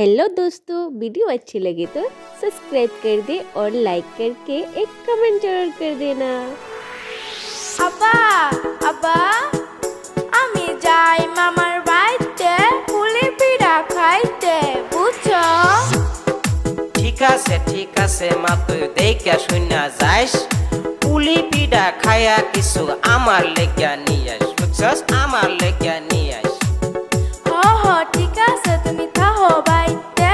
Hello दोस्तों, video अच्छी लगे तो सब्सक्राइब कर दे और लाइक करके एक कमेंट जरूर कर देना। আব্বা আব্বা আমি যাই মামার বাড়িতে পুলি পিঠা খাইতে বুঝছো। ঠিক আছে মা, তুই দেখা শুনা যাইস। পুলি পিঠা খায়া কিছু আমার লেগা নিয়ে আস, বুঝছস? আমার লেগা নিয়ে আস। হ হ ঠিক আছে, তুমি থাকো বাড়িতে।